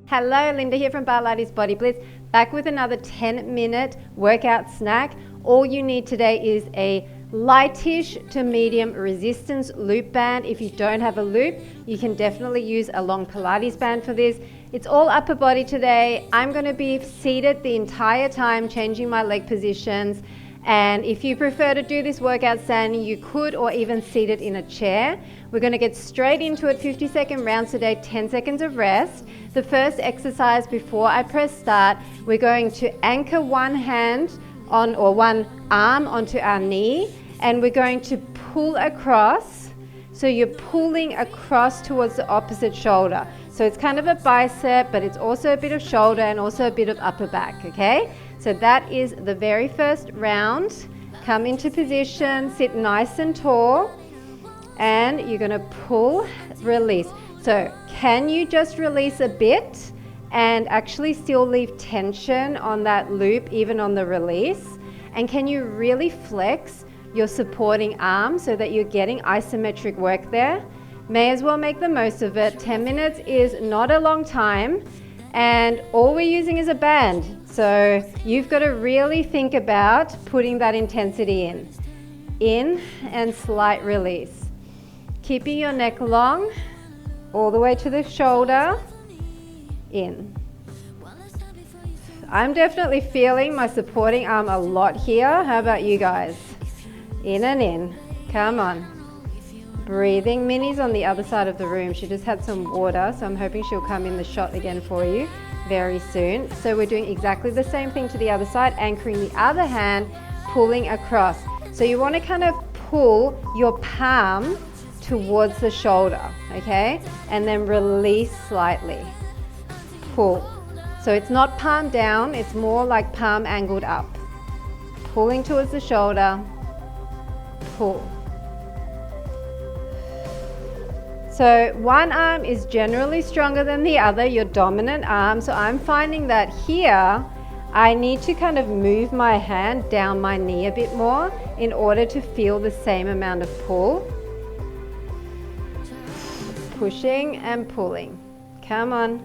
Hello, Linda here from Barlates Body Blitz, back with another 10-minute workout snack. All you need today is a lightish to medium resistance loop band. If you don't have a loop, you can definitely use a long Pilates band for this. It's all upper body today. I'm going to be seated the entire time, changing my leg positions. And if you prefer to do this workout standing, you could, or even seated in a chair. We're going to get straight into it. 50-second rounds today, 10 seconds of rest. The first exercise before I press start, we're going to anchor one hand on, or one arm onto our knee, and we're going to pull across. So you're pulling across towards the opposite shoulder. So it's kind of a bicep, but it's also a bit of shoulder and also a bit of upper back, okay? So that is the very first round. Come into position, sit nice and tall, and you're gonna pull, release. So can you just release a bit and actually still leave tension on that loop, even on the release? And can you really flex your supporting arm so that you're getting isometric work there? May as well make the most of it. 10 minutes is not a long time, and all we're using is a band. So you've got to really think about putting that intensity in and slight release. Keeping your neck long, all the way to the shoulder, in. I'm definitely feeling my supporting arm a lot here. How about you guys? In and in, come on. Breathing. Minnie's on the other side of the room. She just had some water, so I'm hoping she'll come in the shot again for you very soon. So we're doing exactly the same thing to the other side, anchoring the other hand, pulling across. So you want to kind of pull your palm towards the shoulder, okay? And then release slightly. Pull. So it's not palm down, it's more like palm angled up. Pulling towards the shoulder, pull. So one arm is generally stronger than the other, your dominant arm. So I'm finding that here, I need to kind of move my hand down my knee a bit more in order to feel the same amount of pull. Pushing and pulling. Come on.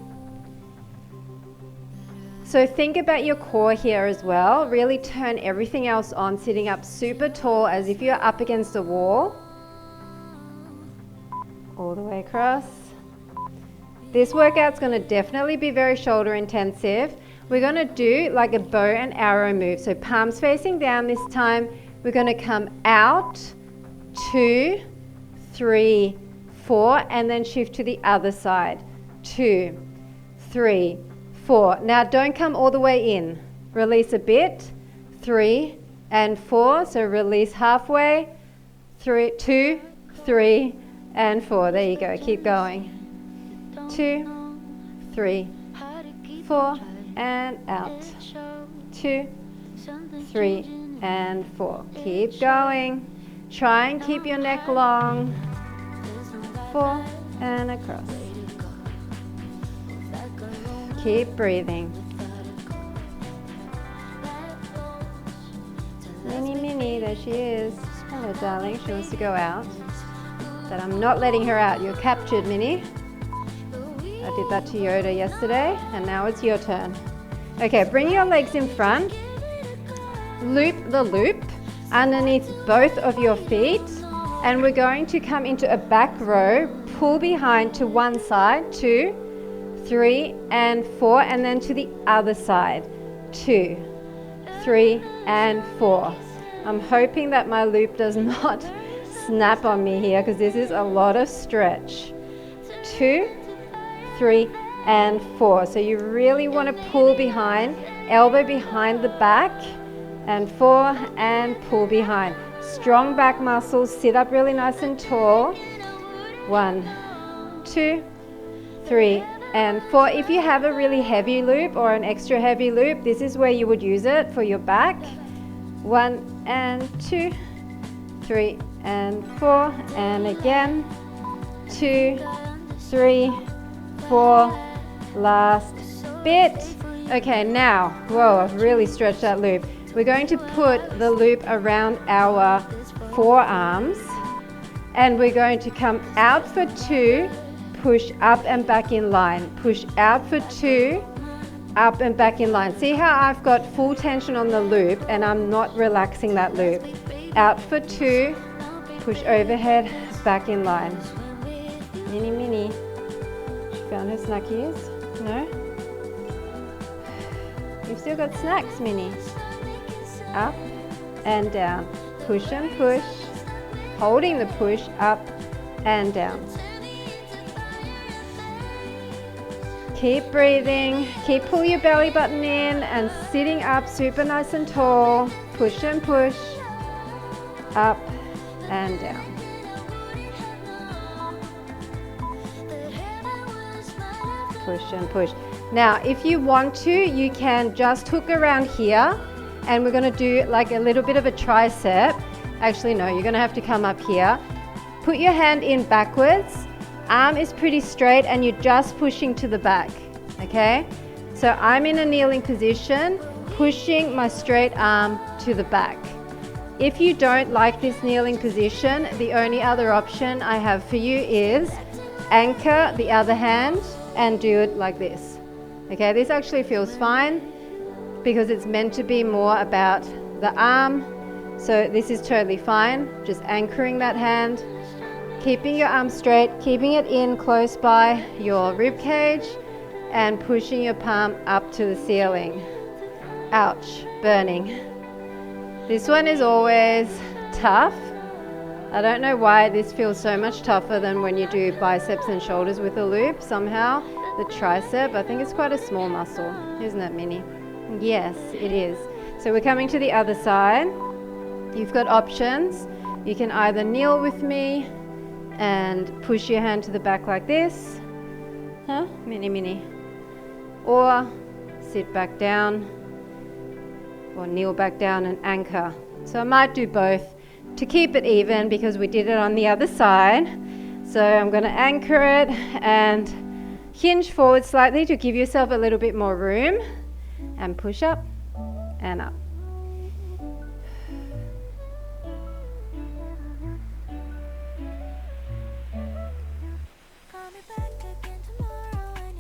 So think about your core here as well. Really turn everything else on, sitting up super tall as if you're up against a wall. All the way across. This workout's going to definitely be very shoulder intensive. We're going to do like a bow and arrow move. So palms facing down this time. We're going to come out, 2, 3, 4, and then shift to the other side. 2, 3, 4. Now don't come all the way in. Release a bit. 3 and 4. So release halfway. 3, 2, 3, and 4. There you go. Keep going. 2, 3, 4, and out. 2, 3, and 4. Keep going. Try and keep your neck long. 4 and across. Keep breathing. Minnie, there she is. Hello, darling. She wants to go out. But I'm not letting her out. You're captured, Minnie. I did that to Yoda yesterday, and now it's your turn. Okay, bring your legs in front. Loop the loop underneath both of your feet, and we're going to come into a back row. Pull behind to one side. 2, 3, and 4, and then to the other side. 2, 3, and 4. I'm hoping that my loop does not snap on me here, because this is a lot of stretch. 2, 3, and 4. So you really want to pull behind, elbow behind the back, and 4, and pull behind. Strong back muscles, sit up really nice and tall. 1, 2, 3, and 4. If you have a really heavy loop or an extra heavy loop, this is where you would use it for your back. 1 and 2, 3 and 4, and again. 2, 3, 4. Last bit. Okay, now, whoa, I've really stretched that loop. We're going to put the loop around our forearms, and we're going to come out for 2, push up and back in line. Push out for 2, up and back in line. See how I've got full tension on the loop and I'm not relaxing that loop. Out for 2, push overhead, back in line. Mini. She found her snackies. No? You've still got snacks, Mini. Up and down. Push and push. Holding the push, up and down. Keep breathing. Pull your belly button in and sitting up super nice and tall. Push and push. Up and down. Push and push. Now, if you want to, you can just hook around here and we're going to do like a little bit of a tricep. Actually, no, you're going to have to come up here. Put your hand in backwards. Arm is pretty straight and you're just pushing to the back, okay? So I'm in a kneeling position, pushing my straight arm to the back. If you don't like this kneeling position, the only other option I have for you is anchor the other hand and do it like this. Okay, this actually feels fine because it's meant to be more about the arm. So this is totally fine. Just anchoring that hand, keeping your arm straight, keeping it in close by your rib cage and pushing your palm up to the ceiling. Ouch, burning. This one is always tough. I don't know why this feels so much tougher than when you do biceps and shoulders with a loop. Somehow the tricep, I think it's quite a small muscle, isn't it, Minnie? Yes, it is. So we're coming to the other side. You've got options. You can either kneel with me and push your hand to the back like this, Minnie, or sit back down or kneel back down and anchor. So I might do both to keep it even because we did it on the other side. So I'm going to anchor it and hinge forward slightly to give yourself a little bit more room and push up and up.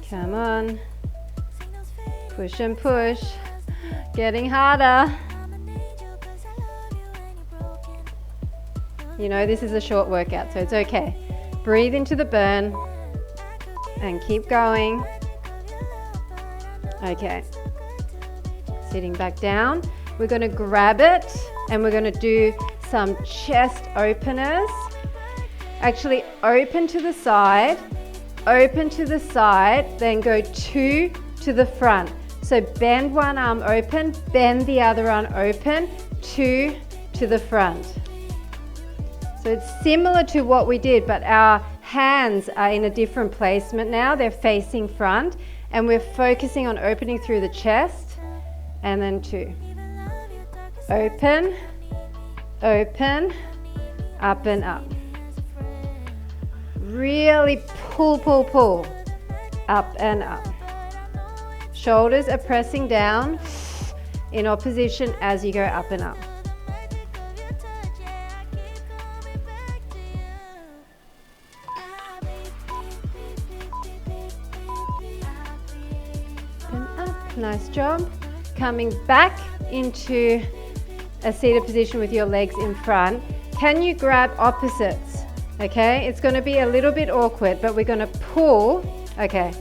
Come on. Push and push. Getting harder. You know, this is a short workout, so it's okay. Breathe into the burn and keep going. Okay. Sitting back down. We're going to grab it and we're going to do some chest openers. Actually, open to the side, then go 2 to the front. So bend one arm open, bend the other arm open, 2 to the front. So it's similar to what we did, but our hands are in a different placement now. They're facing front and we're focusing on opening through the chest, and then 2. Open, open, up and up. Really pull, up and up. Shoulders are pressing down in opposition as you go up and up. And up, nice job. Coming back into a seated position with your legs in front. Can you grab opposites? Okay, it's going to be a little bit awkward, but we're going to pull. Okay,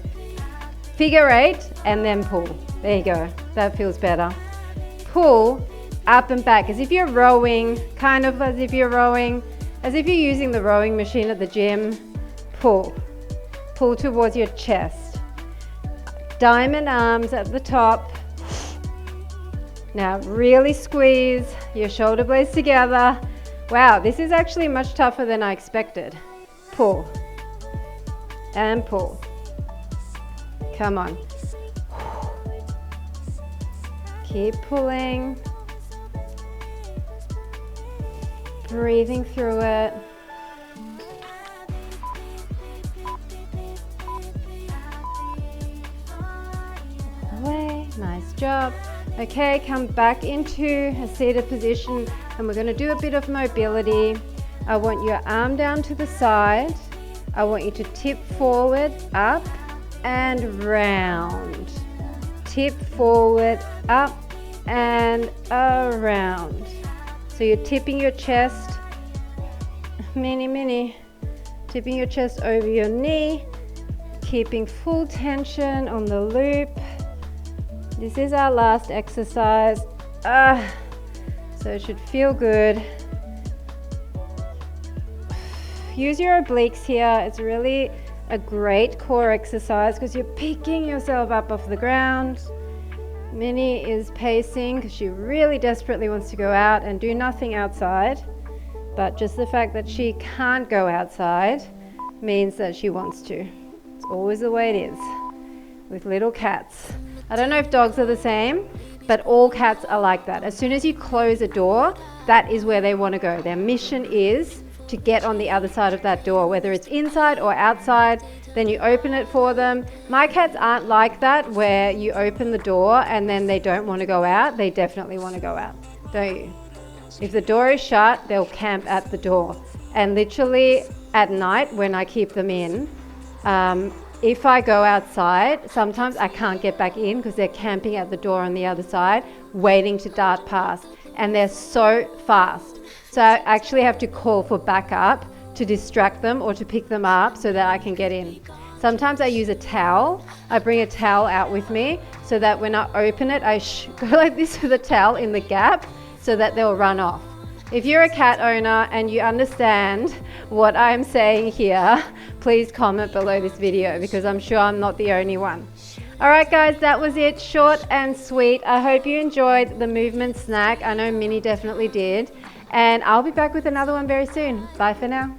figure 8 and then pull. There you go, that feels better. Pull up and back as if you're rowing, kind of as if you're rowing, as if you're using the rowing machine at the gym. Pull towards your chest. Diamond arms at the top. Now really squeeze your shoulder blades together. Wow, this is actually much tougher than I expected. Pull and pull. Come on. Keep pulling. Breathing through it. Away. Nice job. Okay, come back into a seated position and we're going to do a bit of mobility. I want your arm down to the side. I want you to tip forward, up and round. Tip forward, up and around. So you're tipping your chest, mini, tipping your chest over your knee, keeping full tension on the loop. This is our last exercise. So it should feel good. Use your obliques here. It's really a great core exercise because you're picking yourself up off the ground. Minnie is pacing because she really desperately wants to go out and do nothing outside. But just the fact that she can't go outside means that she wants to. It's always the way it is with little cats. I don't know if dogs are the same, but all cats are like that. As soon as you close a door, that is where they want to go. Their mission is to get on the other side of that door, whether it's inside or outside. Then you open it for them. My cats aren't like that, where you open the door and then they don't want to go out. They definitely want to go out, don't you? If the door is shut, they'll camp at the door. And literally at night when I keep them in, if I go outside, sometimes I can't get back in because they're camping at the door on the other side, waiting to dart past. And they're so fast. So I actually have to call for backup to distract them or to pick them up so that I can get in. Sometimes I use a towel. I bring a towel out with me so that when I open it, I go like this with a towel in the gap so that they'll run off. If you're a cat owner and you understand what I'm saying here, please comment below this video because I'm sure I'm not the only one. All right, guys, that was it. Short and sweet. I hope you enjoyed the movement snack. I know Minnie definitely did. And I'll be back with another one very soon. Bye for now.